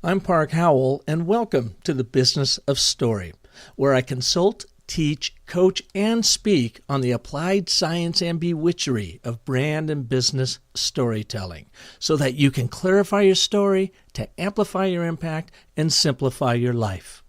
I'm Park Howell, and welcome to the Business of Story, where I consult, teach, coach, and speak on the applied science and bewitchery of brand and business storytelling, so that you can clarify your story to amplify your impact and simplify your life.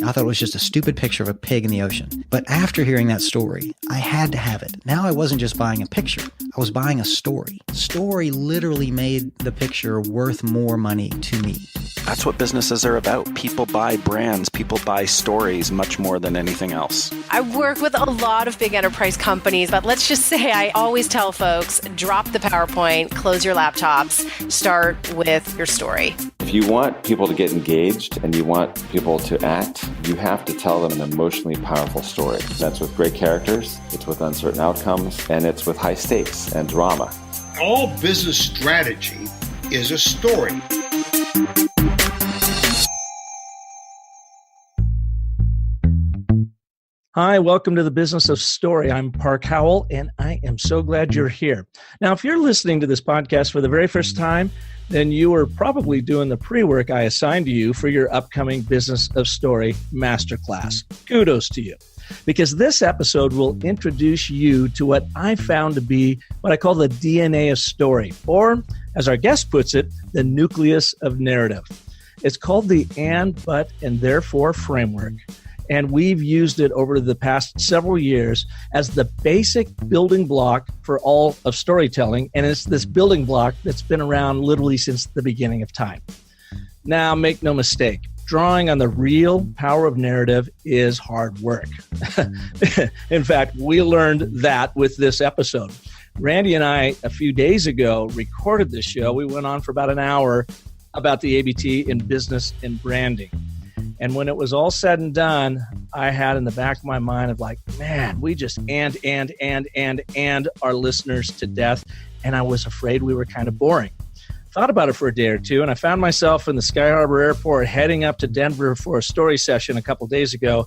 I thought it was just a stupid picture of a pig in the ocean. But after hearing that story, I had to have it. Now I wasn't just buying a picture. I was buying a story. Story literally made the picture worth more money to me. That's what businesses are about. People buy brands. People buy stories much more than anything else. I work with a lot of big enterprise companies, but let's just say I always tell folks, drop the PowerPoint, close your laptops, start with your story. If you want people to get engaged and you want people to act, you have to tell them an emotionally powerful story. That's with great characters, it's with uncertain outcomes, and it's with high stakes and drama. All business strategy is a story. Hi, welcome to the Business of Story. I'm Park Howell, and I am so glad you're here. Now, if you're listening to this podcast for the very first time, then you are probably doing the pre-work I assigned to you for your upcoming Business of Story Masterclass. Kudos to you, because this episode will introduce you to what I found to be what I call the DNA of story, or, as our guest puts it, the nucleus of narrative. It's called the and, but, and therefore framework. And we've used it over the past several years as the basic building block for all of storytelling. And it's this building block that's been around literally since the beginning of time. Now, make no mistake, drawing on the real power of narrative is hard work. In fact, we learned that with this episode. Randy and I, a few days ago, recorded this show. We went on for about an hour about the ABT in business and branding. And when it was all said and done, I had in the back of my mind of like, man, we just and our listeners to death. And I was afraid we were kind of boring. Thought about it for a day or two, and I found myself in the Sky Harbor Airport heading up to Denver for a story session a couple days ago.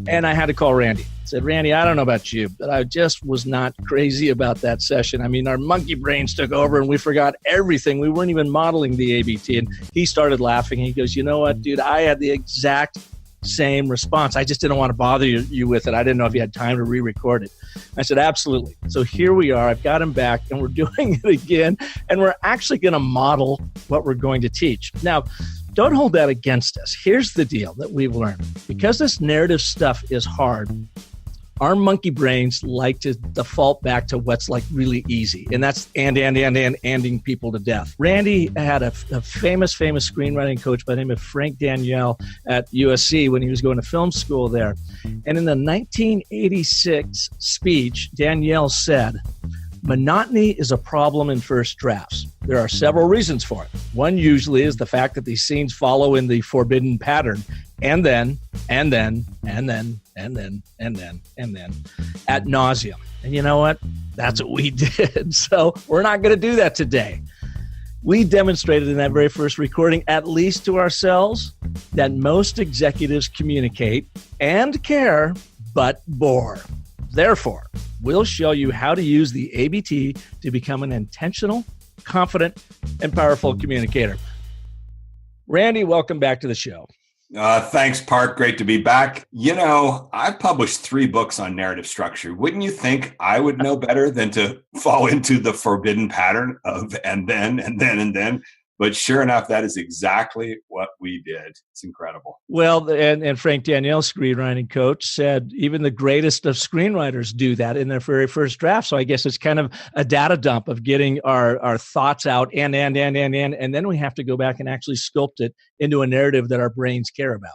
And I had to call Randy. I said, Randy, I don't know about you, but I just was not crazy about that session. I mean, our monkey brains took over and we forgot everything. We weren't even modeling the ABT. And he started laughing. He goes, you know what, dude, I had the exact same response. I just didn't want to bother you with it. I didn't know if you had time to re-record it. I said, absolutely. So here we are. I've got him back and we're doing it again. And we're actually going to model what we're going to teach. Now, don't hold that against us. Here's the deal that we've learned. Because this narrative stuff is hard, our monkey brains like to default back to what's like really easy. And that's anding people to death. Randy had a famous screenwriting coach by the name of Frank Danielle at USC when he was going to film school there. And in the 1986 speech, Danielle said, monotony is a problem in first drafts. There are several reasons for it. One usually is the fact that these scenes follow in the forbidden pattern, and then, ad nauseum. And you know what? That's what we did. So we're not going to do that today. We demonstrated in that very first recording, at least to ourselves, that most executives communicate and care, but bore. Therefore, we'll show you how to use the ABT to become an intentional, confident, and powerful communicator. Randy, welcome back to the show. Thanks, Park. Great to be back. You know, I've published 3 books on narrative structure. Wouldn't you think I would know better than to fall into the forbidden pattern of and then? But sure enough, that is exactly what we did. It's incredible. Well, and Frank Danielle, screenwriting coach, said even the greatest of screenwriters do that in their very first draft. So I guess it's kind of a data dump of getting our thoughts out and then we have to go back and actually sculpt it into a narrative that our brains care about.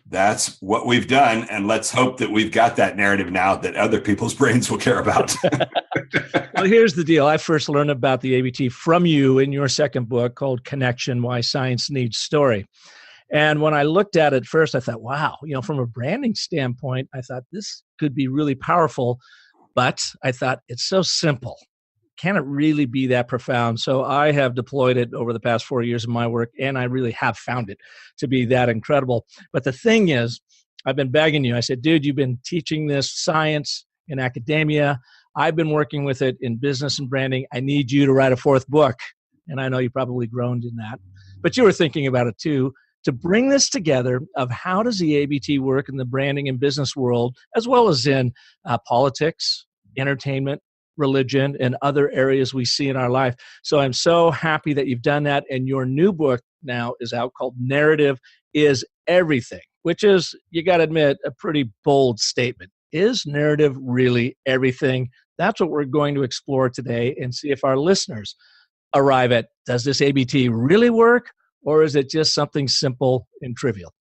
That's what we've done. And let's hope that we've got that narrative now that other people's brains will care about. Well, here's the deal. I first learned about the ABT from you in your second book called Connection, Why Science Needs Story. And when I looked at it first, I thought, wow, from a branding standpoint, I thought this could be really powerful. But I thought it's so simple. Can it really be that profound? So I have deployed it over the past 4 years of my work, and I really have found it to be that incredible. But the thing is, I've been begging you. I said, dude, you've been teaching this science in academia. I've been working with it in business and branding. I need you to write a 4th book. and I know you probably groaned in that, but you were thinking about it too, to bring this together of how does the ABT work in the branding and business world, as well as in politics, entertainment, religion, and other areas we see in our life. So I'm so happy that you've done that. And your new book now is out called Narrative is Everything, which is, you got to admit, a pretty bold statement. Is narrative really everything? That's what we're going to explore today and see if our listeners arrive at, does this ABT really work? Or is it just something simple and trivial?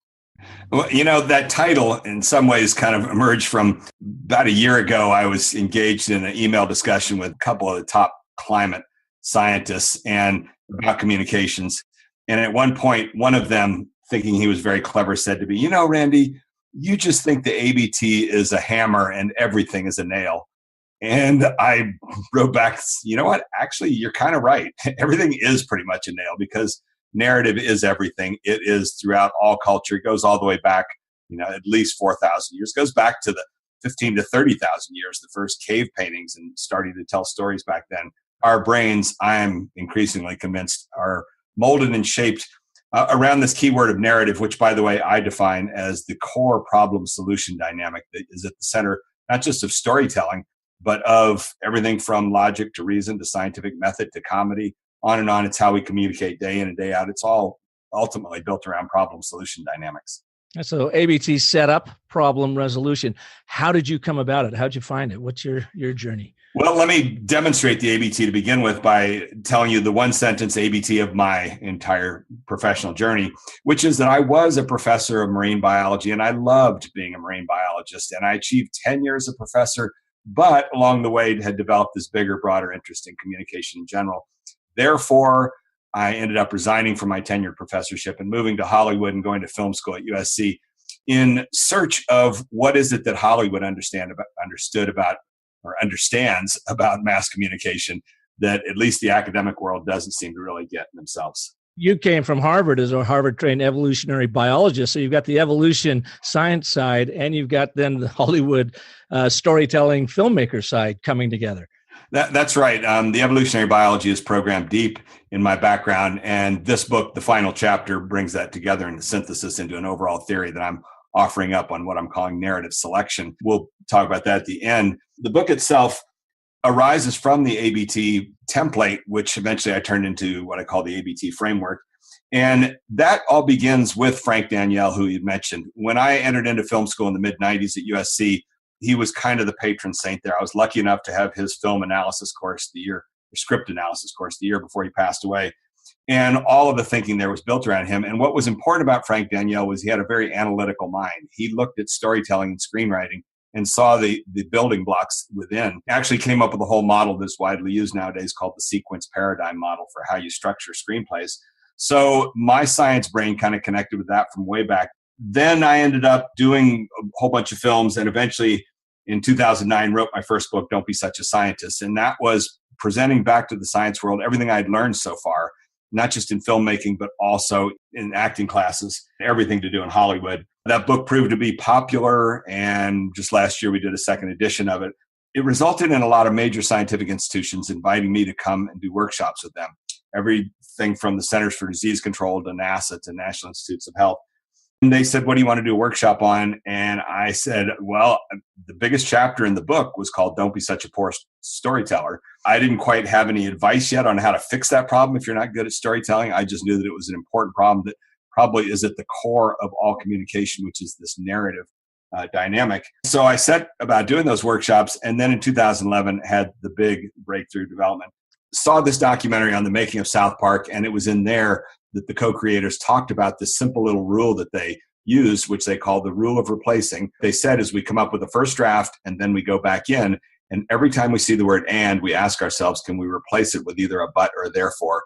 Well, that title in some ways kind of emerged from about a year ago. I was engaged in an email discussion with a couple of the top climate scientists and about communications. And at one point, one of them, thinking he was very clever, said to me, Randy, you just think the ABT is a hammer and everything is a nail. And I wrote back, you know what? Actually, you're kind of right. Everything is pretty much a nail, because narrative is everything. It is throughout all culture. It goes all the way back, at least 4,000 years. It goes back to the 15 to 30,000 years, the first cave paintings, and starting to tell stories back then. Our brains, I'm increasingly convinced, are molded and shaped around this keyword of narrative, which, by the way, I define as the core problem-solution dynamic that is at the center, not just of storytelling, but of everything from logic to reason to scientific method to comedy, on and on. It's how we communicate day in and day out. It's all ultimately built around problem-solution dynamics. So ABT setup, problem resolution. How did you come about it? How'd you find it? What's your journey? Well, let me demonstrate the ABT to begin with by telling you the one sentence ABT of my entire professional journey, which is that I was a professor of marine biology and I loved being a marine biologist, and I achieved tenure as a professor, but along the way had developed this bigger, broader interest in communication in general. Therefore, I ended up resigning from my tenured professorship and moving to Hollywood and going to film school at USC in search of what is it that Hollywood understands about mass communication that at least the academic world doesn't seem to really get themselves. You came from Harvard as a Harvard-trained evolutionary biologist, so you've got the evolution science side, and you've got then the Hollywood storytelling filmmaker side coming together. That's right. The evolutionary biology is programmed deep in my background, and this book, the final chapter, brings that together in the synthesis into an overall theory that I'm offering up on what I'm calling narrative selection. We'll talk about that at the end. The book itself arises from the ABT template, which eventually I turned into what I call the ABT framework. And that all begins with Frank Daniel, who you mentioned. When I entered into film school in the mid-90s at USC, he was kind of the patron saint there. I was lucky enough to have his film analysis course script analysis course the year before he passed away. And all of the thinking there was built around him. And what was important about Frank Daniel was he had a very analytical mind. He looked at storytelling and screenwriting and saw the building blocks within. Actually came up with a whole model that's widely used nowadays called the sequence paradigm model for how you structure screenplays. So my science brain kind of connected with that from way back. Then I ended up doing a whole bunch of films, and eventually in 2009 wrote my first book, Don't Be Such a Scientist. And that was presenting back to the science world everything I'd learned so far, not just in filmmaking, but also in acting classes, everything to do in Hollywood. That book proved to be popular, and just last year we did a second edition of it. It resulted in a lot of major scientific institutions inviting me to come and do workshops with them. Everything from the Centers for Disease Control to NASA to National Institutes of Health. And they said, what do you want to do a workshop on? And I said, well, the biggest chapter in the book was called Don't Be Such a Poor Storyteller. I didn't quite have any advice yet on how to fix that problem if you're not good at storytelling. I just knew that it was an important problem that probably is at the core of all communication, which is this narrative dynamic. So I set about doing those workshops, and then in 2011 had the big breakthrough development. Saw this documentary on the making of South Park, and it was in there that the co-creators talked about this simple little rule that they use, which they call the rule of replacing. They said is we come up with a first draft, and then we go back in, and every time we see the word and, we ask ourselves, can we replace it with either a but or a therefore?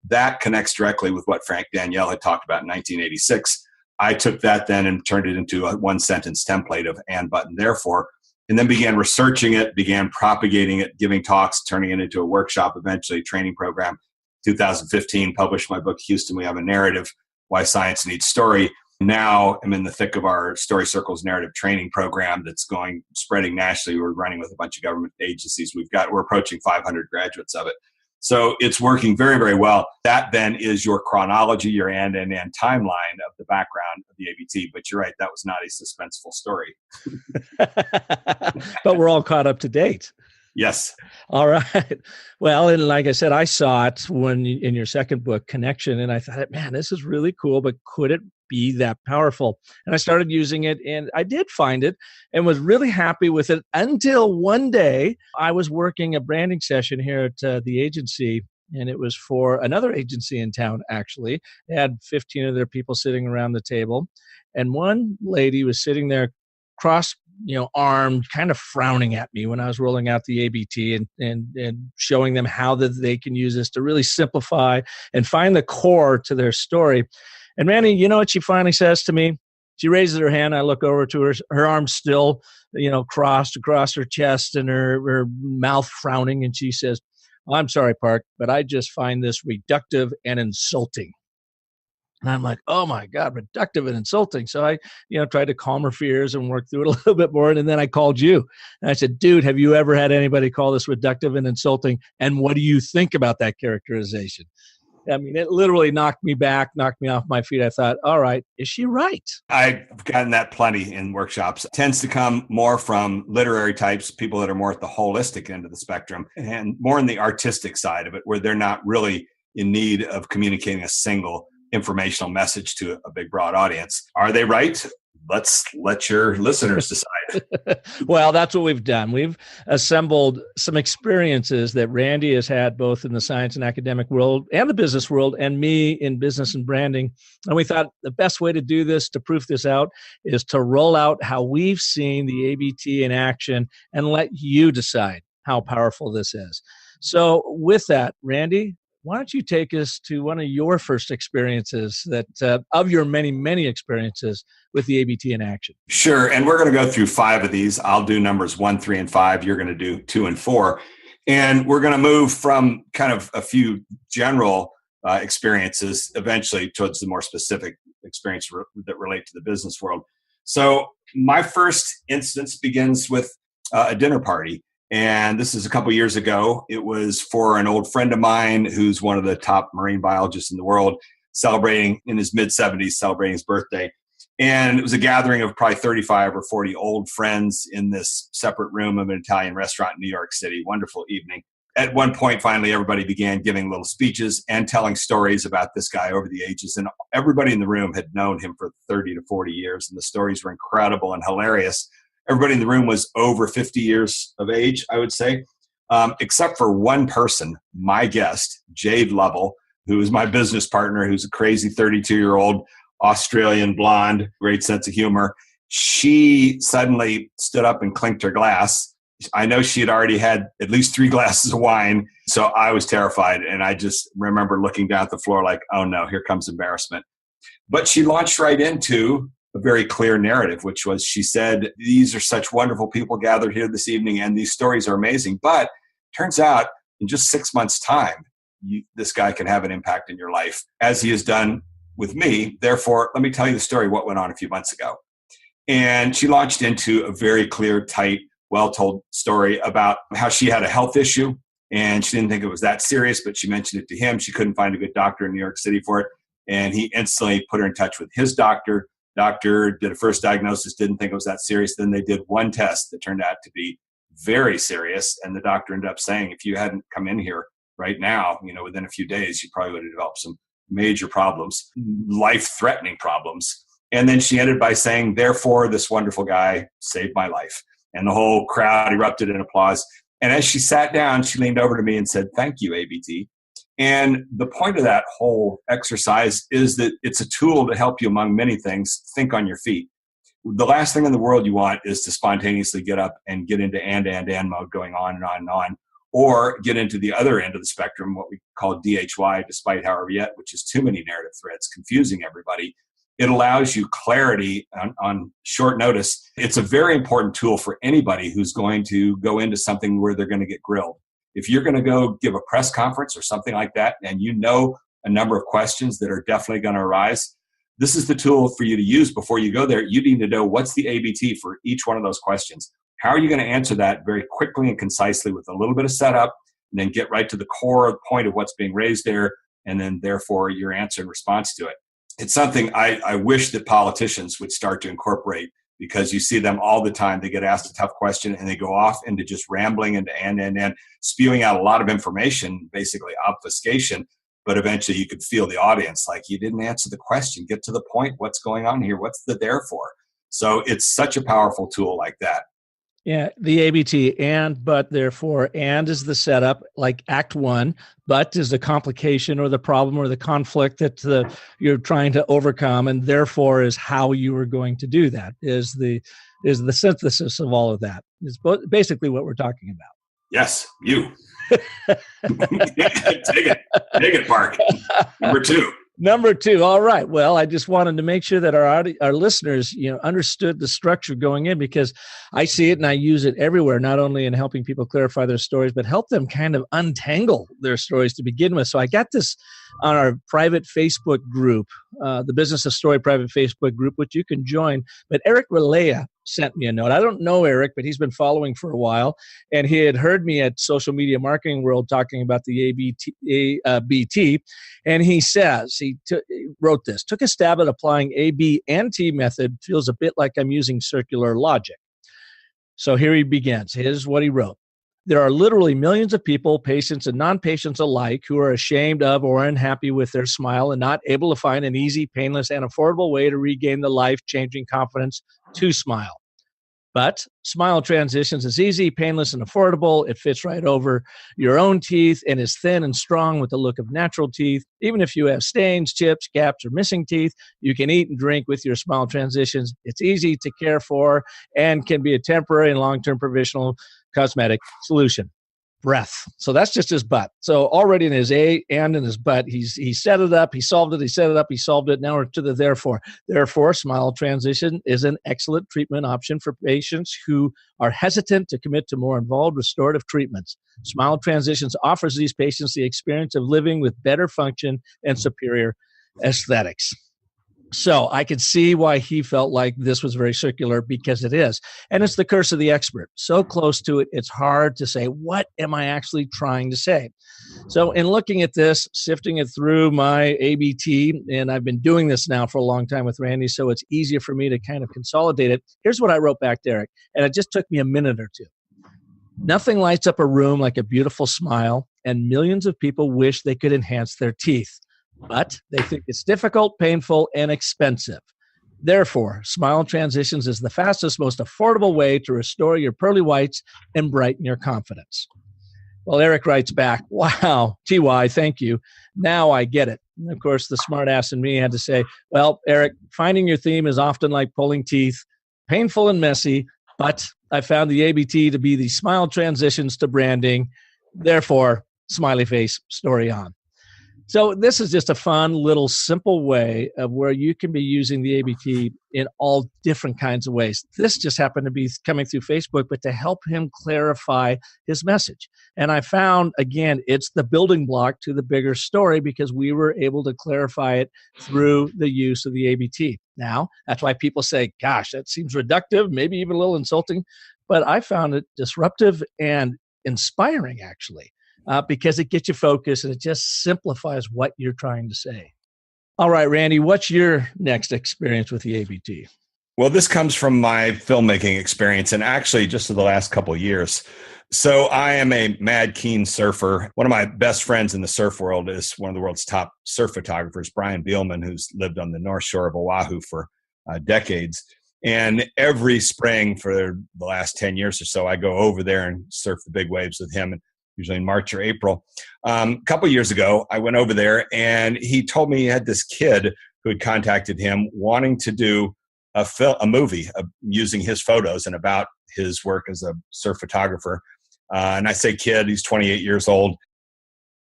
That connects directly with what Frank Daniel had talked about in 1986. I took that then and turned it into a one-sentence template of and, but, and therefore, and then began researching it, began propagating it, giving talks, turning it into a workshop, eventually a training program. 2015, published my book, Houston, We Have a Narrative, Why Science Needs Story. Now I'm in the thick of our Story Circles narrative training program that's spreading nationally. We're running with a bunch of government agencies. We're approaching 500 graduates of it. So it's working very, very well. That then is your chronology, your and timeline of the background of the ABT. But you're right, that was not a suspenseful story. But we're all caught up to date. Yes. All right. Well, and like I said, I saw it when in your second book, Connection, and I thought, man, this is really cool, but could it be that powerful? And I started using it, and I did find it and was really happy with it until one day I was working a branding session here at the agency, and it was for another agency in town, actually. They had 15 of their people sitting around the table, and one lady was sitting there armed, kind of frowning at me when I was rolling out the ABT and showing them how that they can use this to really simplify and find the core to their story. And Randy, you know what she finally says to me? She raises her hand. I look over to her arms still, crossed across her chest and her mouth frowning. And she says, "I'm sorry, Park, but I just find this reductive and insulting." And I'm like, oh my God, reductive and insulting. So I, tried to calm her fears and work through it a little bit more. And then I called you and I said, dude, have you ever had anybody call this reductive and insulting? And what do you think about that characterization? I mean, it literally knocked me back, knocked me off my feet. I thought, all right, is she right? I've gotten that plenty in workshops. It tends to come more from literary types, people that are more at the holistic end of the spectrum and more in the artistic side of it, where they're not really in need of communicating a single informational message to a big, broad audience. Are they right? Let's let your listeners decide. Well, that's what we've done. We've assembled some experiences that Randy has had both in the science and academic world and the business world, and me in business and branding. And we thought the best way to do this, to proof this out, is to roll out how we've seen the ABT in action and let you decide how powerful this is. So with that, Randy, why don't you take us to one of your first experiences of your many, many experiences with the ABT in action? Sure. And we're going to go through 5 of these. I'll do numbers 1, 3, and 5. You're going to do 2 and 4. And we're going to move from kind of a few general experiences eventually towards the more specific experience that relate to the business world. So my first instance begins with a dinner party. And this is a couple years ago. It was for an old friend of mine who's one of the top marine biologists in the world, celebrating in his mid-70s, celebrating his birthday. And it was a gathering of probably 35 or 40 old friends in this separate room of an Italian restaurant in New York City. Wonderful evening. At one point, finally, everybody began giving little speeches and telling stories about this guy over the ages. And everybody in the room had known him for 30 to 40 years. And the stories were incredible and hilarious. Everybody in the room was over 50 years of age, I would say, except for one person, my guest, Jade Lovell, who is my business partner, who's a crazy 32-year-old Australian blonde, great sense of humor. She suddenly stood up and clinked her glass. I know she had already had at least 3 glasses of wine, so I was terrified. And I just remember looking down at the floor like, oh no, here comes embarrassment. But she launched right into a very clear narrative, which was, she said, these are such wonderful people gathered here this evening, and these stories are amazing. But turns out, in just 6 months' time, this guy can have an impact in your life, as he has done with me. Therefore, let me tell you the story, what went on a few months ago. And she launched into a very clear, tight, well-told story about how she had a health issue, and she didn't think it was that serious, but she mentioned it to him. She couldn't find a good doctor in New York City for it, and he instantly put her in touch with his doctor. Doctor did a first diagnosis, didn't think it was that serious. Then they did one test that turned out to be very serious. And the doctor ended up saying, if you hadn't come in here right now, within a few days, you probably would have developed some major problems, life-threatening problems. And then she ended by saying, therefore, this wonderful guy saved my life. And the whole crowd erupted in applause. And as she sat down, she leaned over to me and said, thank you, ABT. And the point of that whole exercise is that it's a tool to help you, among many things, think on your feet. The last thing in the world you want is to spontaneously get up and get into and mode, going on and on and on, or get into the other end of the spectrum, what we call DHY, despite however yet, which is too many narrative threads, confusing everybody. It allows you clarity on short notice. It's a very important tool for anybody who's going to go into something where they're going to get grilled. If you're going to go give a press conference or something like that, and you know a number of questions that are definitely going to arise, this is the tool for you to use before you go there. You need to know what's the ABT for each one of those questions. How are you going to answer that very quickly and concisely with a little bit of setup and then get right to the core point of what's being raised there, and then therefore your answer in response to it. It's something I wish that politicians would start to incorporate, because you see them all the time. They get asked a tough question and they go off into just rambling and spewing out a lot of information, basically obfuscation. But eventually you could feel the audience like, you didn't answer the question. Get to the point. What's going on here? What's the there for? So it's such a powerful tool like that. Yeah, the ABT, and, but, therefore, and is the setup, like Act 1, but is the complication or the problem or the conflict that you're trying to overcome, and therefore is how you are going to do that, is the synthesis of all of that. Is basically what we're talking about. Yes, you. Take it, Mark. Number 2. All right. Well, I just wanted to make sure that our listeners, understood the structure going in, because I see it and I use it everywhere, not only in helping people clarify their stories, but help them kind of untangle their stories to begin with. So I got this on our private Facebook group, the Business of Story private Facebook group, which you can join. But Eric Relea sent me a note. I don't know Eric, but he's been following for a while, and he had heard me at Social Media Marketing World talking about the ABT, and he says, he wrote this, took a stab at applying A, B, and T method, feels a bit like I'm using circular logic. So here he begins. Here's what he wrote. There are literally millions of people, patients and non-patients alike, who are ashamed of or unhappy with their smile and not able to find an easy, painless, and affordable way to regain the life-changing confidence to smile. But Smile Transitions is easy, painless, and affordable. It fits right over your own teeth and is thin and strong with the look of natural teeth. Even if you have stains, chips, gaps, or missing teeth, you can eat and drink with your Smile Transitions. It's easy to care for and can be a temporary and long-term provisional cosmetic solution. Breath. So that's just his butt. So already in his A and in his butt, he set it up, he solved it, he set it up, he solved it. Now we're to the therefore. Therefore, Smile Transition is an excellent treatment option for patients who are hesitant to commit to more involved restorative treatments. Smile Transitions offers these patients the experience of living with better function and superior aesthetics. So I could see why he felt like this was very circular, because it is. And it's the curse of the expert. So close to it, it's hard to say, what am I actually trying to say? So in looking at this, sifting it through my ABT, and I've been doing this now for a long time with Randy, so it's easier for me to kind of consolidate it. Here's what I wrote back, Derek, and it just took me a minute or two. Nothing lights up a room like a beautiful smile, and millions of people wish they could enhance their teeth. But they think it's difficult, painful, and expensive. Therefore, Smile Transitions is the fastest, most affordable way to restore your pearly whites and brighten your confidence. Well, Eric writes back, wow, TY, thank you. Now I get it. And of course, the smart ass in me had to say, well, Eric, finding your theme is often like pulling teeth, painful and messy, but I found the ABT to be the Smile Transitions to branding. Therefore, smiley face, story on. So this is just a fun little simple way of where you can be using the ABT in all different kinds of ways. This just happened to be coming through Facebook, but to help him clarify his message. And I found, again, it's the building block to the bigger story, because we were able to clarify it through the use of the ABT. Now, that's why people say, gosh, that seems reductive, maybe even a little insulting, but I found it disruptive and inspiring, actually. Because it gets you focused and it just simplifies what you're trying to say. All right, Randy, what's your next experience with the ABT? Well, this comes from my filmmaking experience, and actually just in the last couple of years. So I am a mad keen surfer. One of my best friends in the surf world is one of the world's top surf photographers, Brian Bielman, who's lived on the North Shore of Oahu for decades. And every spring for the last 10 years or so, I go over there and surf the big waves with him. And usually in March or April. A couple of years ago, I went over there, and he told me he had this kid who had contacted him wanting to do a movie using his photos and about his work as a surf photographer. And I say kid, he's 28 years old.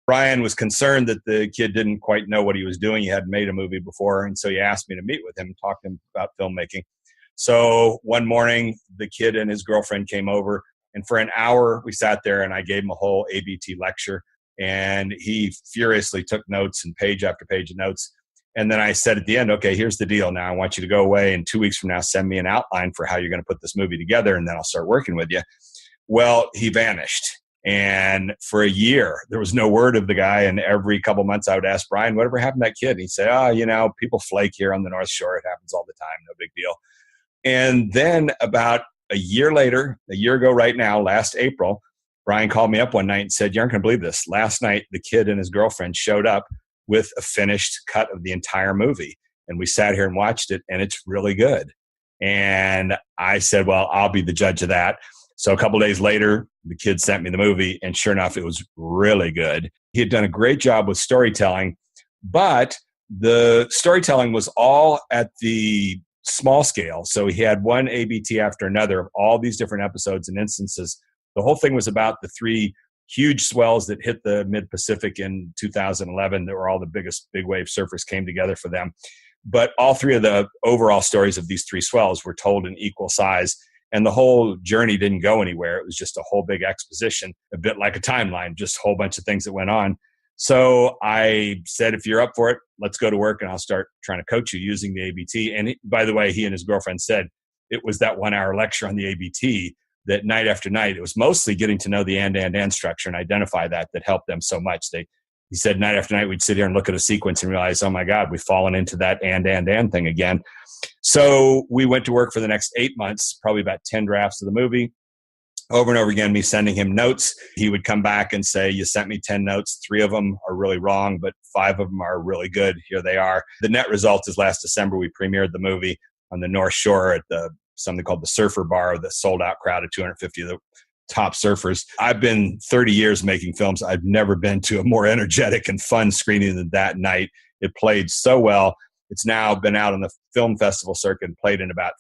Brian was concerned that the kid didn't quite know what he was doing. He hadn't made a movie before, and so he asked me to meet with him and talk to him about filmmaking. So one morning, the kid and his girlfriend came over, and for an hour, we sat there and I gave him a whole ABT lecture, and he furiously took notes and page after page of notes. And then I said at the end, okay, here's the deal. Now I want you to go away, and 2 weeks from now, send me an outline for how you're going to put this movie together, and then I'll start working with you. Well, he vanished. And for a year, there was no word of the guy. And every couple months I would ask Brian, whatever happened to that kid? And he'd say, people flake here on the North Shore. It happens all the time. No big deal. And then about a year ago right now, last April, Brian called me up one night and said, you aren't going to believe this. Last night, the kid and his girlfriend showed up with a finished cut of the entire movie. And we sat here and watched it, and it's really good. And I said, well, I'll be the judge of that. So a couple of days later, the kid sent me the movie, and sure enough, it was really good. He had done a great job with storytelling, but the storytelling was all at the small scale. So he had one ABT after another of all these different episodes and instances. The whole thing was about the 3 huge swells that hit the mid-Pacific in 2011 that were all the biggest big wave surfers came together for them. But all 3 of the overall stories of these 3 swells were told in equal size. And the whole journey didn't go anywhere. It was just a whole big exposition, a bit like a timeline, just a whole bunch of things that went on. So I said, if you're up for it, let's go to work and I'll start trying to coach you using the ABT. And by the way, he and his girlfriend said it was that 1-hour lecture on the ABT that night after night, it was mostly getting to know the and structure and identify that helped them so much. He said night after night, we'd sit here and look at a sequence and realize, oh my God, we've fallen into that and thing again. So we went to work for the next 8 months, probably about 10 drafts of the movie. Over and over again, me sending him notes. He would come back and say, you sent me 10 notes. 3 of them are really wrong, but 5 of them are really good. Here they are. The net result is last December, we premiered the movie on the North Shore at something called the Surfer Bar, the sold out crowd of 250 of the top surfers. I've been 30 years making films. I've never been to a more energetic and fun screening than that night. It played so well. It's now been out on the film festival circuit and played in about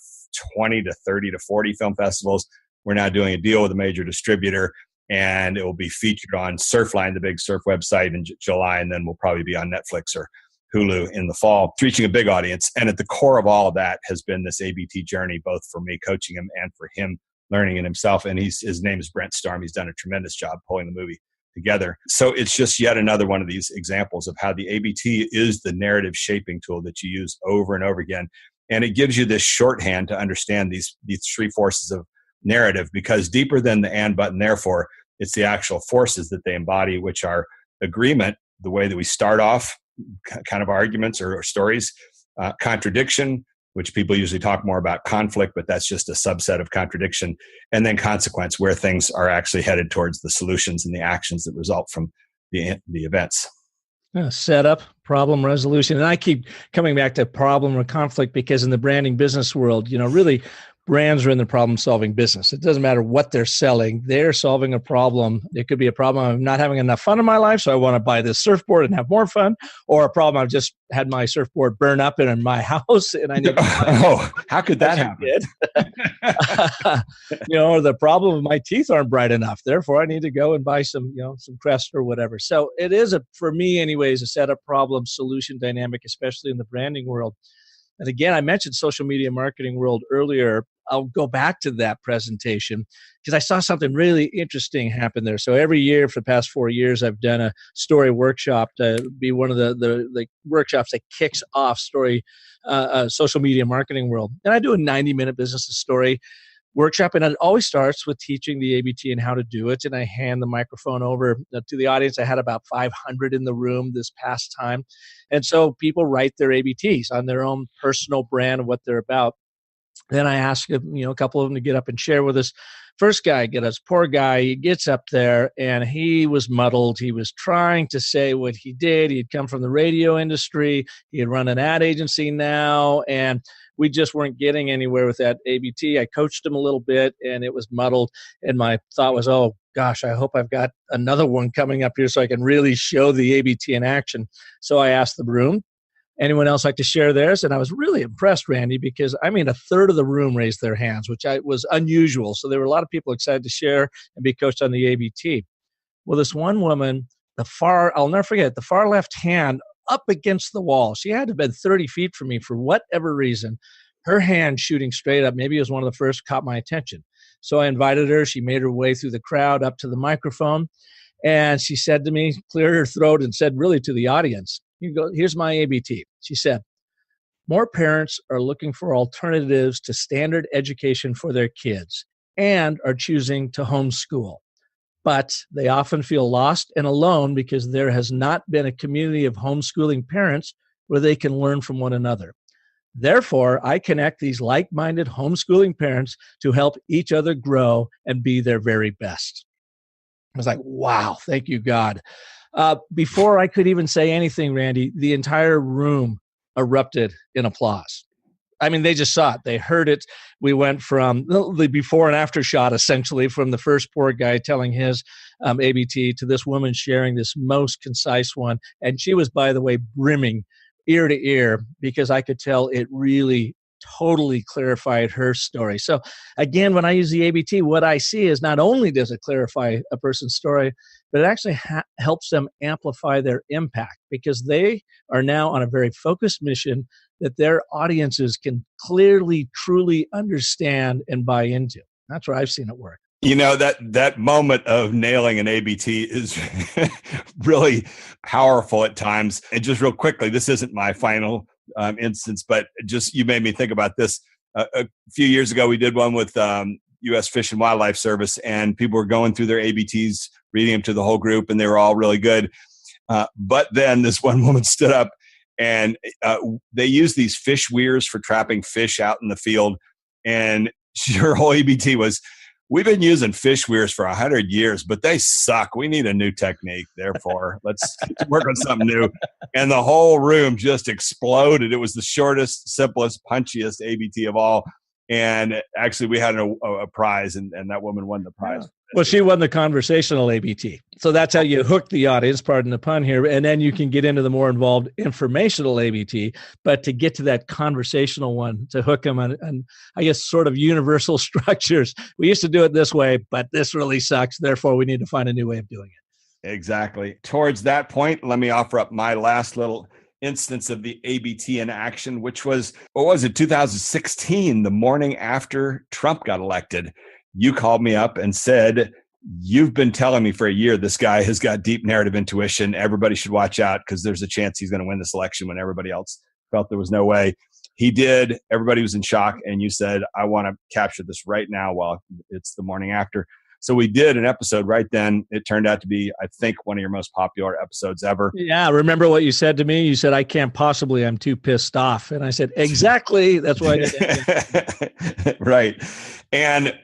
20 to 30 to 40 film festivals. We're now doing a deal with a major distributor, and it will be featured on Surfline, the big surf website, in July, and then we'll probably be on Netflix or Hulu in the fall, reaching a big audience. And at the core of all of that has been this ABT journey, both for me coaching him and for him learning it himself. And his name is Brent Storm. He's done a tremendous job pulling the movie together. So it's just yet another one of these examples of how the ABT is the narrative shaping tool that you use over and over again. And it gives you this shorthand to understand these 3 forces of narrative, because deeper than the and, but, and therefore, it's the actual forces that they embody, which are agreement, the way that we start off kind of arguments or stories, contradiction, which people usually talk more about conflict, but that's just a subset of contradiction, and then consequence, where things are actually headed towards the solutions and the actions that result from the events. Setup, problem resolution. And I keep coming back to problem or conflict because in the branding business world, really brands are in the problem-solving business. It doesn't matter what they're selling. They're solving a problem. It could be a problem of not having enough fun in my life, so I want to buy this surfboard and have more fun, or a problem I've just had my surfboard burn up in my house and I need to how could that happen? Or the problem of my teeth aren't bright enough. Therefore, I need to go and buy some Crest or whatever. So it is, for me anyways, a setup, problem, solution dynamic, especially in the branding world. And again, I mentioned social media marketing world earlier. I'll go back to that presentation because I saw something really interesting happen there. So every year for the past 4 years, I've done a story workshop to be one of the workshops that kicks off social media marketing world. And I do a 90-minute business story workshop, and it always starts with teaching the ABT and how to do it. And I hand the microphone over to the audience. I had about 500 in the room this past time. And so people write their ABTs on their own personal brand of what they're about. Then I ask a couple of them to get up and share with us. First guy, poor guy, he gets up there and he was muddled. He was trying to say what he did. He had come from the radio industry. He had run an ad agency now, and we just weren't getting anywhere with that ABT. I coached him a little bit and it was muddled. And my thought was, oh gosh, I hope I've got another one coming up here so I can really show the ABT in action. So I asked the room, anyone else like to share theirs? And I was really impressed, Randy, because a third of the room raised their hands, which was unusual. So there were a lot of people excited to share and be coached on the ABT. Well, this one woman, I'll never forget, the far left hand up against the wall. She had to have been 30 feet from me for whatever reason. Her hand shooting straight up, maybe it was one of the first, caught my attention. So I invited her. She made her way through the crowd up to the microphone. And she said to me, cleared her throat and said really to the audience, here's my ABT. She said, more parents are looking for alternatives to standard education for their kids and are choosing to homeschool. but they often feel lost and alone because there has not been a community of homeschooling parents where they can learn from one another. Therefore, I connect these like-minded homeschooling parents to help each other grow and be their very best. I was like, wow, thank you, God. Before I could even say anything, Randy, the entire room erupted in applause. I mean, they just saw it. They heard it. We went from the before and after shot, essentially, from the first poor guy telling his ABT to this woman sharing this most concise one. And she was, by the way, brimming ear to ear because I could tell it really totally clarified her story. So again, when I use the ABT, what I see is not only does it clarify a person's story, but it actually helps them amplify their impact because they are now on a very focused mission that their audiences can clearly, truly understand and buy into. That's where I've seen it work. You know, that moment of nailing an ABT is really powerful at times. And just real quickly, this isn't my final instance, but just you made me think about this. A few years ago, we did one with U.S. Fish and Wildlife Service, and people were going through their ABTs, reading them to the whole group, and they were all really good. But then this one woman stood up, and they use these fish weirs for trapping fish out in the field. And her whole ABT was, we've been using fish weirs for 100 years, but they suck. We need a new technique. Therefore, let's work on something new. And the whole room just exploded. It was the shortest, simplest, punchiest ABT of all. And actually, we had a prize, and that woman won the prize. Well, she won the conversational ABT. So that's how you hook the audience, pardon the pun here, and then you can get into the more involved informational ABT. But to get to that conversational one, to hook them on, I guess, sort of universal structures. We used to do it this way, but this really sucks. Therefore, we need to find a new way of doing it. Exactly. Towards that point, let me offer up my last little instance of the ABT in action, which was, 2016, the morning after Trump got elected. You called me up and said, you've been telling me for a year, this guy has got deep narrative intuition. Everybody should watch out because there's a chance he's going to win this election when everybody else felt there was no way. He did. Everybody was in shock. And you said, I want to capture this right now while it's the morning after. So we did an episode right then. It turned out to be, I think, one of your most popular episodes ever. Yeah. Remember what you said to me? You said, I can't possibly, I'm too pissed off. And I said, exactly. That's why I did that. Right. And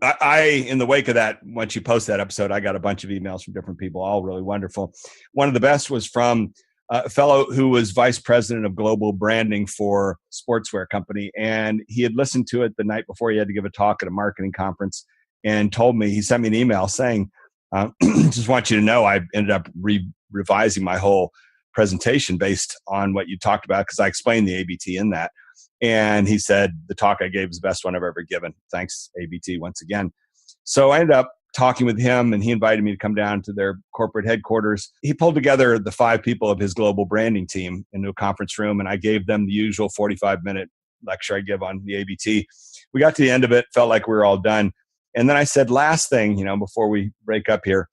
I, in the wake of that, once you post that episode, I got a bunch of emails from different people, all really wonderful. One of the best was from a fellow who was vice president of global branding for a sportswear company. And he had listened to it the night before he had to give a talk at a marketing conference and told me, he sent me an email saying, just want you to know, I ended up revising my whole presentation based on what you talked about because I explained the ABT in that. And he said, the talk I gave is the best one I've ever given. Thanks, ABT, once again. So I ended up talking with him, and he invited me to come down to their corporate headquarters. He pulled together the 5 people of his global branding team into a conference room, and I gave them the usual 45-minute lecture I give on the ABT. We got to the end of it, felt like we were all done. And then I said, last thing, before we break up here,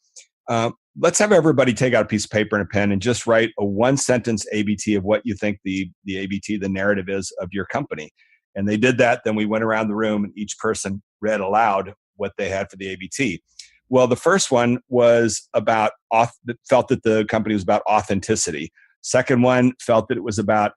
let's have everybody take out a piece of paper and a pen and just write a 1-sentence ABT of what you think the ABT, the narrative is of your company. And they did that. Then we went around the room and each person read aloud what they had for the ABT. Well, the first one was about, felt that the company was about authenticity. Second one felt that it was about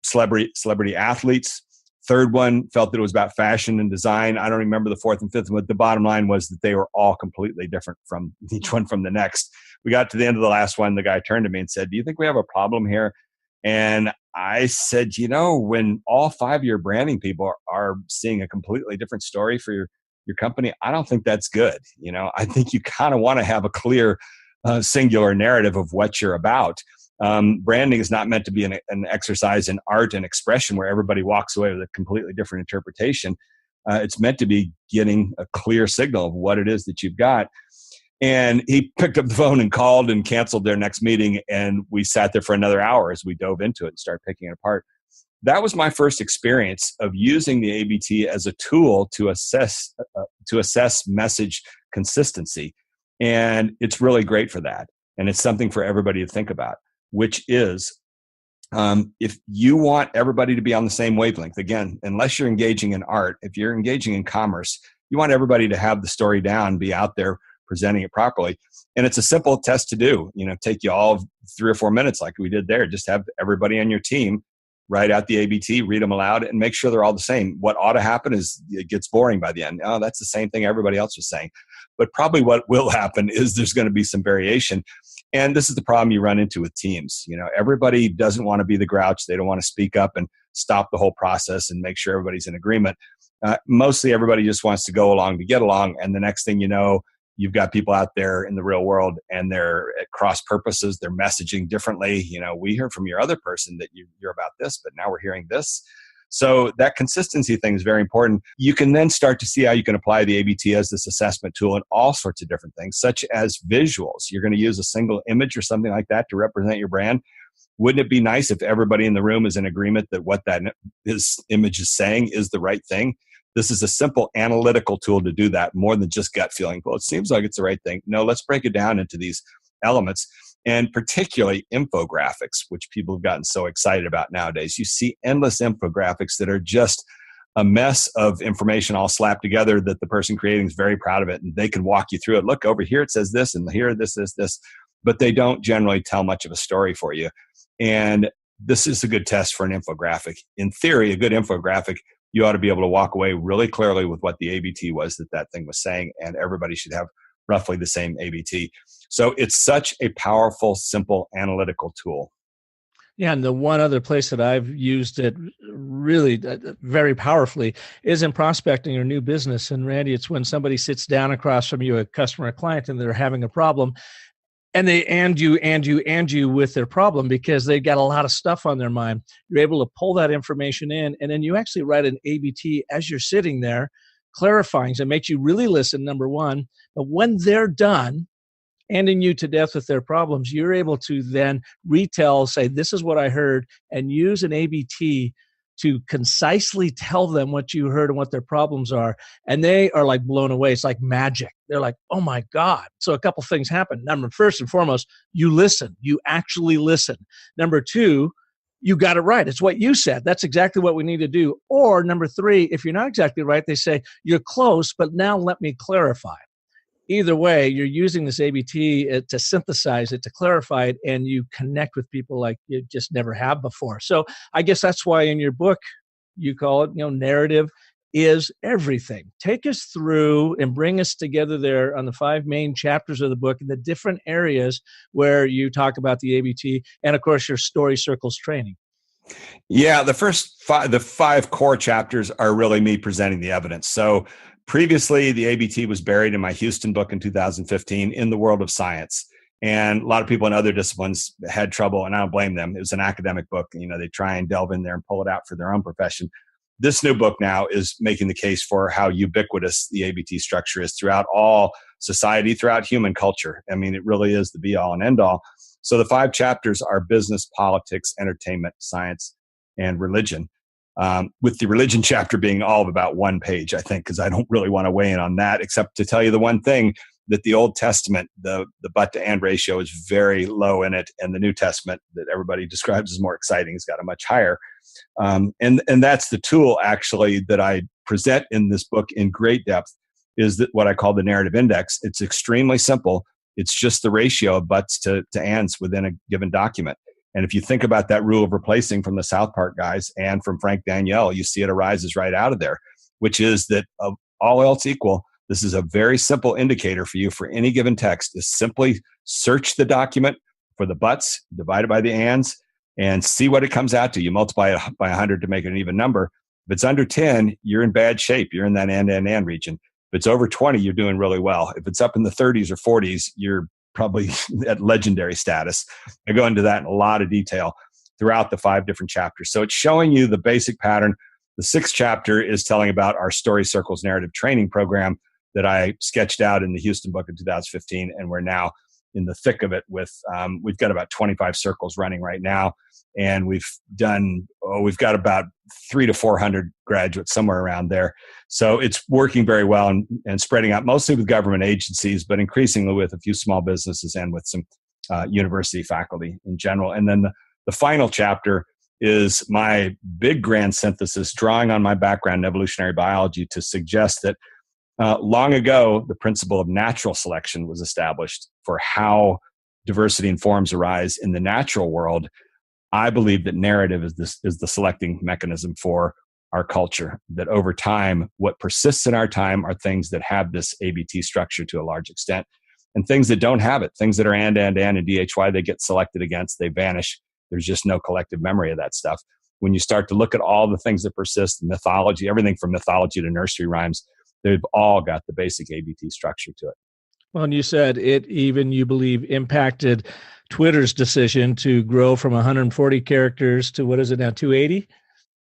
celebrity athletes. Third one felt that it was about fashion and design. I don't remember the fourth and fifth one, but the bottom line was that they were all completely different from each one from the next. We got to the end of the last one. The guy turned to me and said, do you think we have a problem here? And I said, when all 5 of your branding people are seeing a completely different story for your company, I don't think that's good. I think you kind of want to have a clear singular narrative of what you're about. Branding is not meant to be an exercise in art and expression where everybody walks away with a completely different interpretation. It's meant to be getting a clear signal of what it is that you've got. And he picked up the phone and called and canceled their next meeting. And we sat there for another hour as we dove into it and started picking it apart. That was my first experience of using the ABT as a tool to assess message consistency. And it's really great for that. And it's something for everybody to think about, which is if you want everybody to be on the same wavelength, again, unless you're engaging in art, if you're engaging in commerce, you want everybody to have the story down, be out there presenting it properly. And it's a simple test to do. Take you all 3 or 4 minutes like we did there. Just have everybody on your team write out the ABT, read them aloud, and make sure they're all the same. What ought to happen is it gets boring by the end. Oh, that's the same thing everybody else was saying. But probably what will happen is there's going to be some variation. And this is the problem you run into with teams. Everybody doesn't want to be the grouch. They don't want to speak up and stop the whole process and make sure everybody's in agreement. Mostly everybody just wants to go along to get along. And the next thing you know, you've got people out there in the real world and they're at cross purposes. They're messaging differently. We heard from your other person that you're about this, but now we're hearing this. So that consistency thing is very important. You can then start to see how you can apply the ABT as this assessment tool in all sorts of different things, such as visuals. You're going to use a single image or something like that to represent your brand. Wouldn't it be nice if everybody in the room is in agreement that what that image is saying is the right thing? This is a simple analytical tool to do that, more than just gut feeling. Well, it seems like it's the right thing. No, let's break it down into these elements, and particularly infographics, which people have gotten so excited about nowadays. You see endless infographics that are just a mess of information all slapped together that the person creating is very proud of it, and they can walk you through it. Look, over here it says this, and here this, but they don't generally tell much of a story for you. And this is a good test for an infographic. In theory, a good infographic, you ought to be able to walk away really clearly with what the ABT was that thing was saying, and everybody should have roughly the same ABT. So it's such a powerful, simple analytical tool. Yeah, and the one other place that I've used it really very powerfully is in prospecting or new business. And Randy, it's when somebody sits down across from you, a customer, a client, and they're having a problem, and they and you with their problem because they got a lot of stuff on their mind. You're able to pull that information in, and then you actually write an ABT as you're sitting there, clarifying. So it makes you really listen, number one. But when they're done, ending you to death with their problems, you're able to then retell, say, this is what I heard, and use an ABT to concisely tell them what you heard and what their problems are. And they are like blown away. It's like magic. They're like, oh my God. So a couple things happen. First and foremost, you listen. You actually listen. Number two, you got it right. It's what you said. That's exactly what we need to do. Or number three, if you're not exactly right, they say, you're close, but now let me clarify. Either way, you're using this ABT to synthesize it, to clarify it, and you connect with people like you just never have before. So I guess that's why in your book, you call it, narrative is everything. Take us through and bring us together there on the 5 main chapters of the book and the different areas where you talk about the ABT and, of course, your story circles training. Yeah, the first 5 core chapters are really me presenting the evidence. So previously, the ABT was buried in my Houston book in 2015, In the World of Science. And a lot of people in other disciplines had trouble, and I don't blame them. It was an academic book. They try and delve in there and pull it out for their own profession. This new book now is making the case for how ubiquitous the ABT structure is throughout all society, throughout human culture. I mean, it really is the be-all and end-all. So the 5 chapters are business, politics, entertainment, science, and religion. With the religion chapter being all of about 1 page, I think, because I don't really want to weigh in on that, except to tell you the one thing, that the Old Testament, the but to and ratio is very low in it, and the New Testament that everybody describes as more exciting has got a much higher. And that's the tool, actually, that I present in this book in great depth, is that what I call the narrative index. It's extremely simple. It's just the ratio of buts to ands within a given document. And if you think about that rule of replacing from the South Park guys and from Frank Danielle, you see it arises right out of there, which is that of all else equal, this is a very simple indicator for you for any given text is simply search the document for the buts, divide it by the ands, and see what it comes out to. You multiply it by 100 to make it an even number. If it's under 10, you're in bad shape. You're in that and region. If it's over 20, you're doing really well. If it's up in the 30s or 40s, you're probably at legendary status. I go into that in a lot of detail throughout the 5 different chapters. So it's showing you the basic pattern. The 6th chapter is telling about our Story Circles narrative training program that I sketched out in the Houston book in 2015, and we're now in the thick of it with, we've got about 25 circles running right now, and we've got about 300 to 400 graduates, somewhere around there. So it's working very well and spreading out mostly with government agencies, but increasingly with a few small businesses and with some university faculty in general. And then the final chapter is my big grand synthesis, drawing on my background in evolutionary biology to suggest that Long ago, the principle of natural selection was established for how diversity and forms arise in the natural world. I believe that narrative is the selecting mechanism for our culture, that over time, what persists in our time are things that have this ABT structure to a large extent, and things that don't have it, things that are and DHY, they get selected against, they vanish. There's just no collective memory of that stuff. When you start to look at all the things that persist, mythology, everything from mythology to nursery rhymes, they've all got the basic ABT structure to it. Well, and you said it even, you believe, impacted Twitter's decision to grow from 140 characters to, what is it now, 280?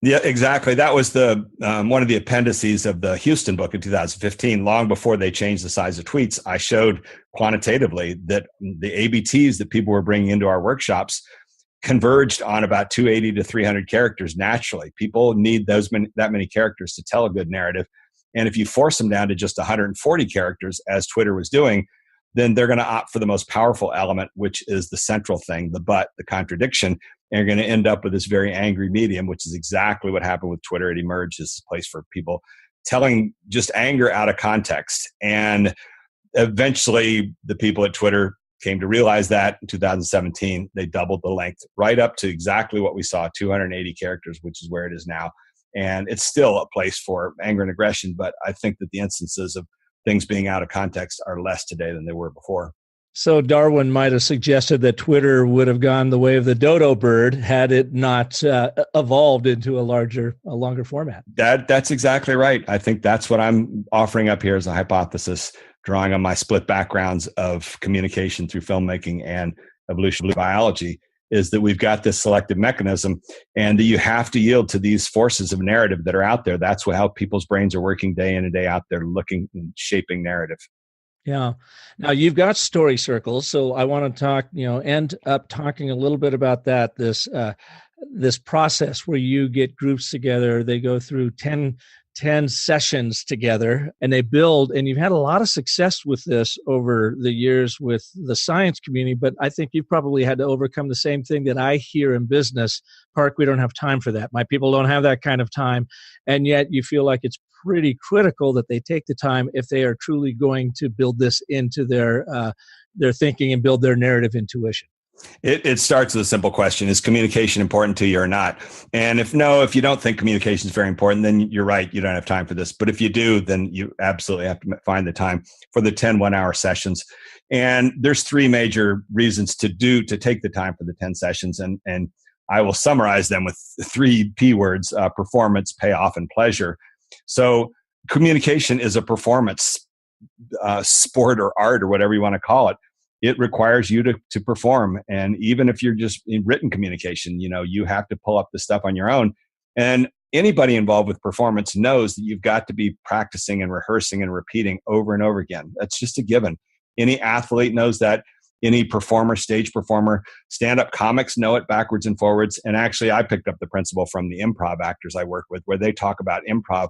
Yeah, exactly. That was the one of the appendices of the Houston book in 2015. Long before they changed the size of tweets, I showed quantitatively that the ABTs that people were bringing into our workshops converged on about 280 to 300 characters naturally. People need that many characters to tell a good narrative. And if you force them down to just 140 characters, as Twitter was doing, then they're going to opt for the most powerful element, which is the central thing, the contradiction. And you're going to end up with this very angry medium, which is exactly what happened with Twitter. It emerged as a place for people telling just anger out of context. And eventually the people at Twitter came to realize that in 2017, they doubled the length right up to exactly what we saw, 280 characters, which is where it is now. And it's still a place for anger and aggression, but I think that the instances of things being out of context are less today than they were before. So Darwin might have suggested that Twitter would have gone the way of the dodo bird had it not evolved into a longer format. That's exactly right. I think that's what I'm offering up here as a hypothesis, drawing on my split backgrounds of communication through filmmaking and evolutionary biology, is that we've got this selective mechanism and that you have to yield to these forces of narrative that are out there. That's how people's brains are working day in and day out. They're looking and shaping narrative. Yeah. Now you've got story circles. So I want to talk, end up talking a little bit about that, this process where you get groups together, they go through 10 sessions together and they build, and you've had a lot of success with this over the years with the science community, but I think you've probably had to overcome the same thing that I hear in business. Park, we don't have time for that. My people don't have that kind of time. And yet you feel like it's pretty critical that they take the time if they are truly going to build this into their thinking and build their narrative intuition. It starts with a simple question. Is communication important to you or not? And if you don't think communication is very important, then you're right. You don't have time for this. But if you do, then you absolutely have to find the time for the 10 one-hour sessions. And there's three major reasons to take the time for the 10 sessions. And I will summarize them with three P words: performance, payoff, and pleasure. So communication is a performance sport or art or whatever you want to call it. It requires you to perform. And even if you're just in written communication, you have to pull up the stuff on your own. And anybody involved with performance knows that you've got to be practicing and rehearsing and repeating over and over again. That's just a given. Any athlete knows that. Any performer, stage performer, stand-up comics know it backwards and forwards. And actually, I picked up the principle from the improv actors I work with, where they talk about improv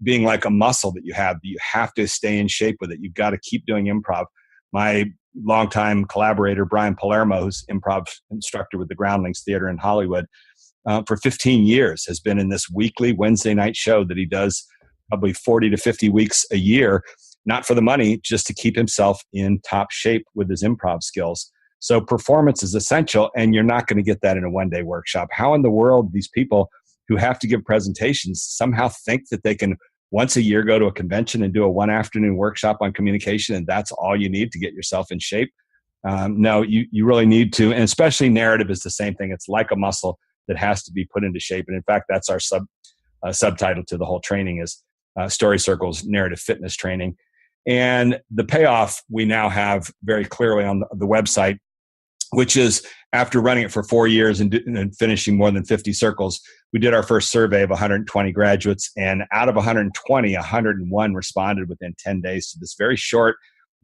being like a muscle that you have to stay in shape with it. You've got to keep doing improv. My longtime collaborator, Brian Palermo, who's improv instructor with the Groundlings Theater in Hollywood, for 15 years has been in this weekly Wednesday night show that he does probably 40 to 50 weeks a year, not for the money, just to keep himself in top shape with his improv skills. So performance is essential, and you're not going to get that in a one-day workshop. How in the world these people who have to give presentations somehow think that they can once a year go to a convention and do a one-afternoon workshop on communication, and that's all you need to get yourself in shape? No, you really need to, and especially narrative is the same thing. It's like a muscle that has to be put into shape. And in fact, that's our subtitle to the whole training is Story Circles Narrative Fitness Training. And the payoff we now have very clearly on the website, which is after running it for 4 years and finishing more than 50 circles, we did our first survey of 120 graduates, and out of 120, 101 responded within 10 days to this very short,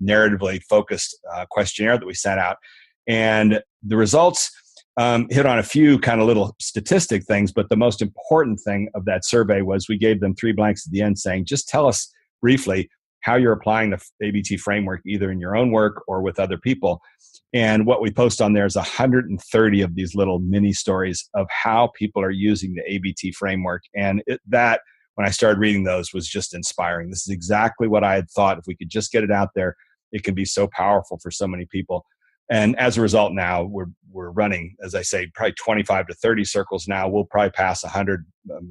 narratively focused questionnaire that we sent out. And the results hit on a few kind of little statistic things, but the most important thing of that survey was we gave them 3 blanks at the end saying, just tell us briefly how you're applying the ABT framework either in your own work or with other people. And what we post on there is 130 of these little mini stories of how people are using the ABT framework. And that when I started reading those was just inspiring. This is exactly what I had thought. If we could just get it out there, it can be so powerful for so many people. And as a result, now we're running, as I say, probably 25 to 30 circles now. We'll probably pass 100.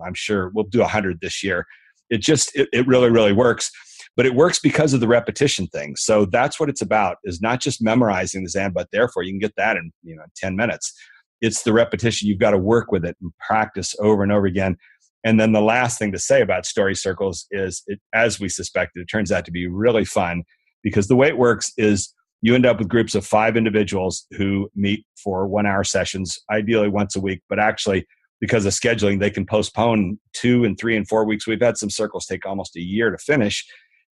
I'm sure we'll do 100 this year. It really, really works. But it works because of the repetition thing. So that's what it's about, is not just memorizing this and but therefore. You can get that in 10 minutes. It's the repetition. You've got to work with it and practice over and over again. And then the last thing to say about story circles is, as we suspected, it turns out to be really fun, because the way it works is you end up with groups of 5 individuals who meet for 1-hour sessions, ideally once a week, but actually, because of scheduling, they can postpone 2 and 3 and 4 weeks. We've had some circles take almost a year to finish.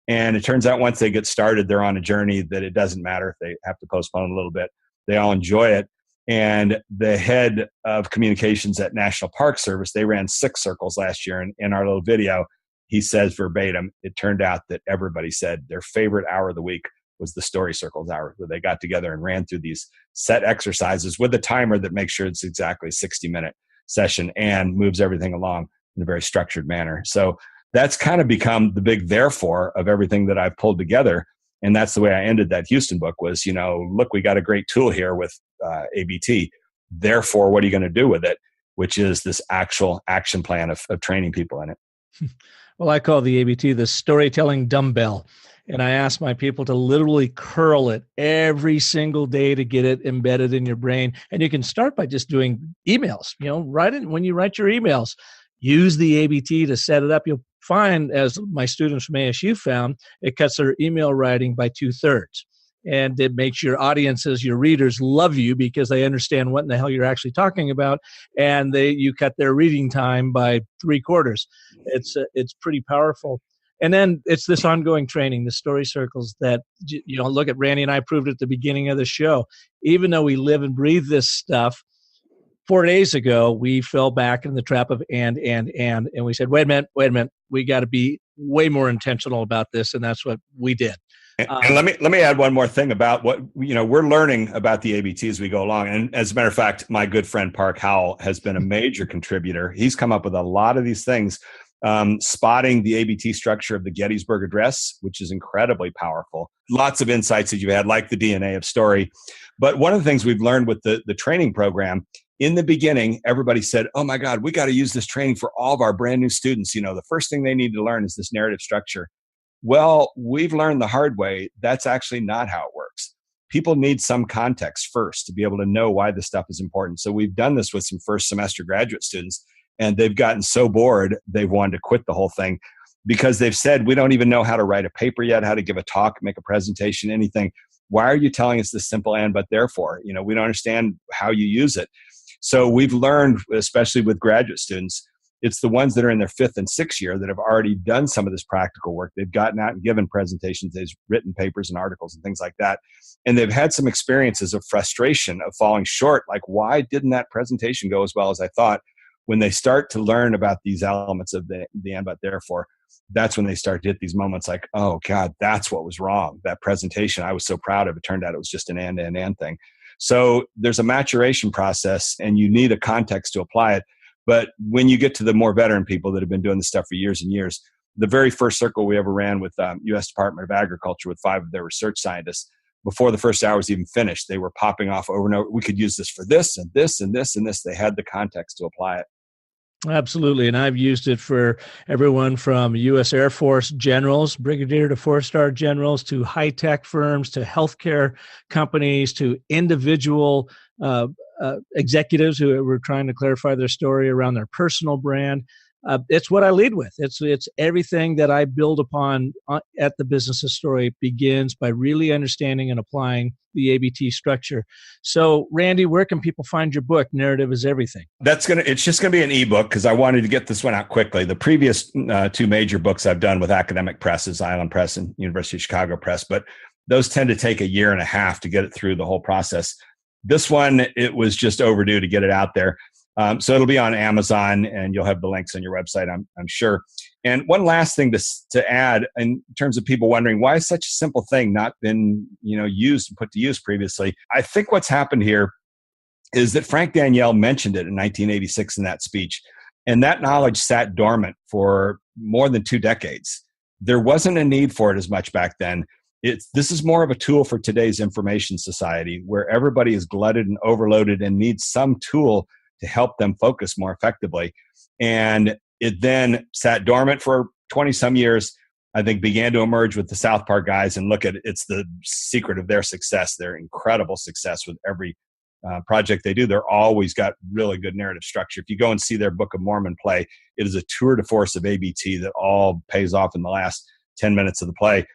And it turns out once they get started, they're on a journey that it doesn't matter if they have to postpone a little bit. They all enjoy it. And the head of communications at National Park Service, they ran 6 circles last year. And in our little video, he says verbatim, it turned out that everybody said their favorite hour of the week was the story circles hour, where they got together and ran through these set exercises with a timer that makes sure it's exactly a 60-minute session and moves everything along in a very structured manner. So that's kind of become the big therefore of everything that I've pulled together. And that's the way I ended that Houston book was, look, we got a great tool here with ABT. Therefore, what are you going to do with it? Which is this actual action plan of training people in it. Well, I call the ABT the storytelling dumbbell. And I ask my people to literally curl it every single day to get it embedded in your brain. And you can start by just doing emails. When you write your emails, use the ABT to set it up. You'll find, as my students from ASU found, it cuts their email writing by 2/3. And it makes your audiences, your readers, love you because they understand what in the hell you're actually talking about. And you cut their reading time by 3/4. It's pretty powerful. And then it's this ongoing training, the story circles that, look at Randy and I proved at the beginning of the show. Even though we live and breathe this stuff, 4 days ago, we fell back in the trap of and we said, wait a minute, we got to be way more intentional about this. And that's what we did. And let me add one more thing about what, we're learning about the ABT as we go along. And as a matter of fact, my good friend Park Howell has been a major contributor. He's come up with a lot of these things, spotting the ABT structure of the Gettysburg Address, which is incredibly powerful. Lots of insights that you've had, like the DNA of story. But one of the things we've learned with the training program, in the beginning, everybody said, oh my God, we got to use this training for all of our brand new students. The first thing they need to learn is this narrative structure. Well, we've learned the hard way. That's actually not how it works. People need some context first to be able to know why this stuff is important. So we've done this with some first semester graduate students, and they've gotten so bored, they've wanted to quit the whole thing because they've said, we don't even know how to write a paper yet, how to give a talk, make a presentation, anything. Why are you telling us this simple and but therefore? We don't understand how you use it. So we've learned, especially with graduate students, it's the ones that are in their 5th and 6th year that have already done some of this practical work. They've gotten out and given presentations, they've written papers and articles and things like that. And they've had some experiences of frustration, of falling short. Like, why didn't that presentation go as well as I thought? When they start to learn about these elements of the and but therefore, that's when they start to hit these moments like, oh God, that's what was wrong. That presentation I was so proud of, it turned out it was just an and thing. So there's a maturation process and you need a context to apply it. But when you get to the more veteran people that have been doing this stuff for years and years, the very first circle we ever ran with U.S. Department of Agriculture with 5 of their research scientists, before the first hour was even finished, they were popping off over and over. We could use this for this and this and this and this. They had the context to apply it. Absolutely. And I've used it for everyone from U.S. Air Force generals, brigadier to 4-star generals, to high-tech firms, to healthcare companies, to individual executives who were trying to clarify their story around their personal brand. It's what I lead with. It's everything that I build upon at the Business of Story begins by really understanding and applying the ABT structure. So, Randy, where can people find your book, Narrative is Everything? It's just going to be an ebook because I wanted to get this one out quickly. The previous 2 major books I've done with academic presses, Island Press and University of Chicago Press, but those tend to take 1.5 years to get it through the whole process. This one, it was just overdue to get it out there. So it'll be on Amazon, and you'll have the links on your website, I'm sure. And one last thing to add in terms of people wondering why is such a simple thing not been used and put to use previously. I think what's happened here is that Frank Daniel mentioned it in 1986 in that speech. And that knowledge sat dormant for more than 2 decades. There wasn't a need for it as much back then. This is more of a tool for today's information society, where everybody is glutted and overloaded and needs some tool to help them focus more effectively. And it then sat dormant for 20 some years. I think began to emerge with the South Park guys, and look at it. It's the secret of their success, their incredible success with every project they do. They're always got really good narrative structure. If you go and see their Book of Mormon play, it is a tour de force of ABT that all pays off in the last 10 minutes of the play.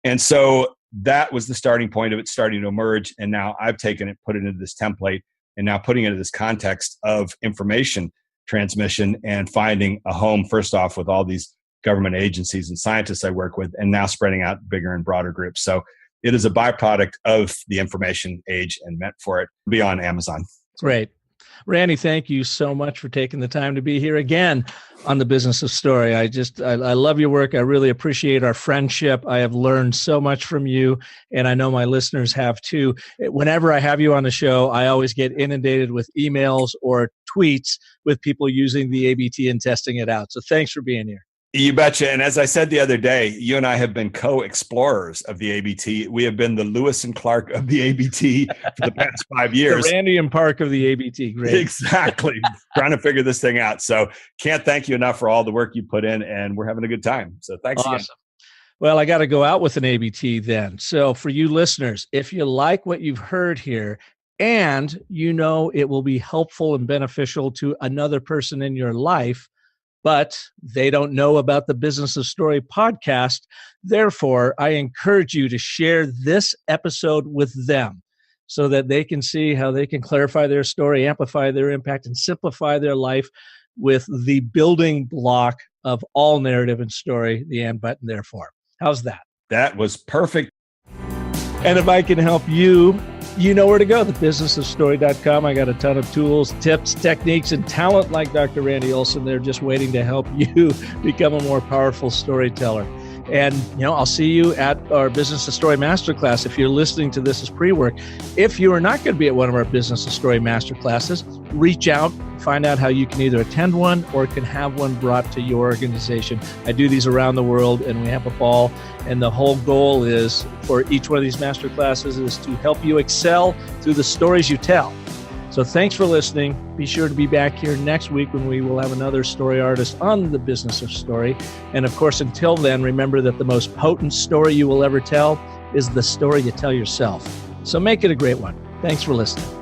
And so that was the starting point of it starting to emerge. And now I've taken it, put it into this template, and now putting it into this context of information transmission and finding a home, first off, with all these government agencies and scientists I work with, and now spreading out bigger and broader groups. So it is a byproduct of the information age and meant for it to be on Amazon. Great. Randy, thank you so much for taking the time to be here again on the Business of Story. I love your work. I really appreciate our friendship. I have learned so much from you, and I know my listeners have too. Whenever I have you on the show, I always get inundated with emails or tweets with people using the ABT and testing it out. So thanks for being here. You betcha. And as I said the other day, you and I have been co-explorers of the ABT. We have been the Lewis and Clark of the ABT for the past 5 years. The Randy and Park of the ABT. Great. Exactly. Trying to figure this thing out. So can't thank you enough for all the work you put in, and we're having a good time. So thanks again. Well, I got to go out with an ABT then. So for you listeners, if you like what you've heard here, and you know it will be helpful and beneficial to another person in your life, but they don't know about the Business of Story podcast. Therefore, I encourage you to share this episode with them so that they can see how they can clarify their story, amplify their impact, and simplify their life with the building block of all narrative and story, the and, but, and therefore. How's that? That was perfect. And if I can help you, you know where to go, thebusinessofstory.com. I got a ton of tools, tips, techniques, and talent like Dr. Randy Olson. They're just waiting to help you become a more powerful storyteller. And, I'll see you at our Business of Story Masterclass. If you're listening to this as pre-work, if you are not going to be at one of our Business of Story Masterclasses, reach out, find out how you can either attend one or can have one brought to your organization. I do these around the world, and we have a ball. And the whole goal is for each one of these masterclasses is to help you excel through the stories you tell. So thanks for listening. Be sure to be back here next week when we will have another story artist on the Business of Story. And of course, until then, remember that the most potent story you will ever tell is the story you tell yourself. So make it a great one. Thanks for listening.